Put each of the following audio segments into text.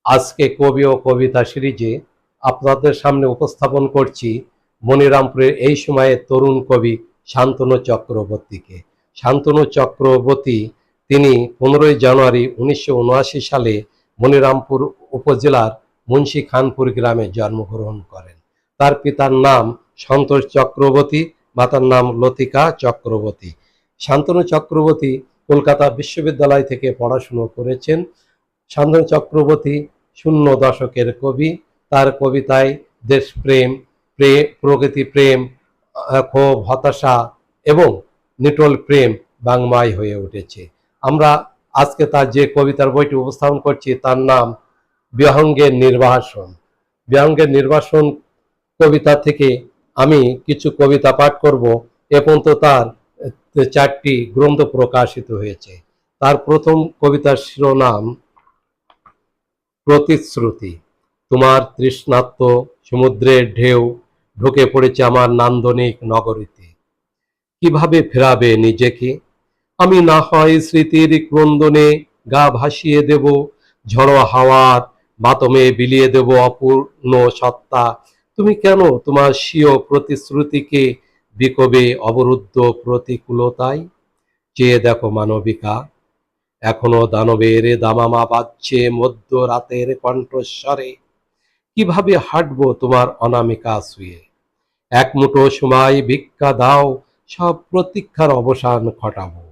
আজকে কবি ও কবিতা সিরিজে আপনাদের সামনে উপস্থাপন করছি মনিরামপুরের এই সময়ের তরুণ কবি শান্তনু চক্রবর্তীকে। শান্তনু চক্রবর্তী তিনি 15ই জানুয়ারি 1979 সালে মনিরামপুর উপজেলার মুন্সি খানপুর গ্রামে জন্মগ্রহণ করেন। তার পিতার নাম সন্তোষ চক্রবর্তী, মাতার নাম লতিকা চক্রবর্তী। শান্তনু চক্রবর্তী কলকাতা বিশ্ববিদ্যালয় থেকে পড়াশুনো করেছেন। শান্তনু চক্রবর্তী শূন্য দশকের কবি। তার কবিতায় দেশপ্রেম, প্রকৃতি প্রেম, ক্ষোভ, হতাশা এবং নিটল প্রেম বাংমায় হয়ে উঠেছে। আমরা আজকে তার যে কবিতার বইটি উপস্থাপন করছি তার নাম বিহঙ্গের নির্বাসন। বিহঙ্গের নির্বাসন কবিতা থেকে আমি কিছু কবিতা পাঠ করব। এ পর্যন্ত তার 4টি গ্রন্থ প্রকাশিত হয়েছে। তার প্রথম কবিতার শিরোনাম প্রতিশ্রুতি। তোমার তৃষ্ণার্ত সমুদ্রের ঢেউ ঢুকে পড়েছে আমার নান্দনিক নগরীতে। কিভাবে ফেরাবে নিজেকে? আমি না হয় স্মৃতির ক্রন্দনে গা ভাসিয়ে দেব, ঝড়ো হাওয়ার মাতমে বিলিয়ে দেব অপূর্ণ সত্তা। তুমি কেন তোমার স্বীয় প্রতিশ্রুতিকে বিকবে অবরুদ্ধ প্রতিকূলতায়? চেয়ে দেখো মানবিকা, এখনো দানবের দামামা বাজছে মধ্যরাতের কণ্ঠস্বরে। কিভাবে হাঁটবো তোমার অনামিকা ছুঁয়ে? এক মুঠো সময় ভিক্ষা দাও, সব প্রতীক্ষার অবসান ঘটাবো।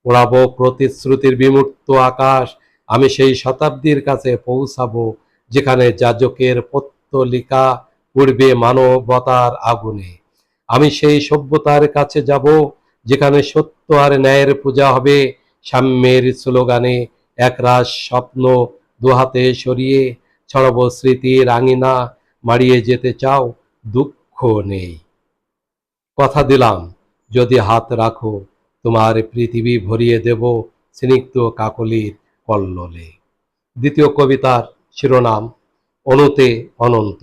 ওড়াবো প্রতিশ্রুতির বিমূর্ত আকাশ, আমি সেই শতাব্দীর কাছে পৌঁছাবো যেখানে যাজকের পত্তলিকা পূর্বে মানবতার আগুনে। আমি সেই সভ্যতার কাছে যাব যেখানে সত্য আর ন্যায়ের পূজা হবে সাম্যের স্লোগানে। একরাশ স্বপ্ন দুহাতে সরিয়ে ছড়াবো স্মৃতির আঙিনা। মাড়িয়ে যেতে চাও, দুঃখ নেই। কথা দিলাম যদি হাত রাখো তোমার পৃথিবী ভরিয়ে দেব স্নিগ্ধ কাকলির কল্লোলে। দ্বিতীয় কবিতার শিরোনাম অনুতে অনন্ত।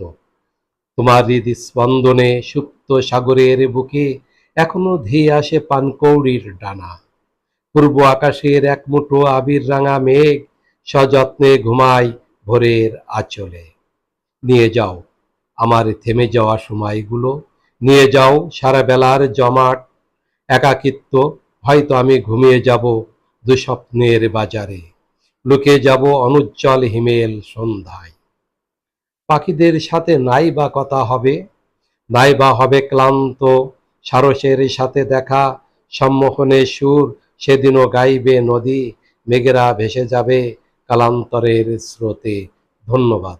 তোমার হৃদস্পন্দনে সুপ্ত সাগরের বুকে এখনো ধেয়ে আসে পানকৌড়ির ডানা। পূর্ব আকাশের এক মুঠো আবির রাঙা মেঘ সযত্নে ঘুমায় ভোরের আঁচলে। নিয়ে যাও আমার থেমে যাওয়া সময়গুলো, নিয়ে যাও সারা বেলার জমাট একাকিত্ব। হয়তো আমি ঘুমিয়ে যাব দুঃস্বপ্নের বাজারে, লুকিয়ে যাব অনুজ্জ্বল হিমেল সন্ধ্যায়। পাখিদের সাথে নাই বা কথা হবে, নাই বা হবে ক্লান্ত সারসের সাথে দেখা সম্মোহনে সুর। সেদিনও গাইবে নদী, মেঘেরা ভেসে যাবে কালান্তরের স্রোতে। ধন্যবাদ।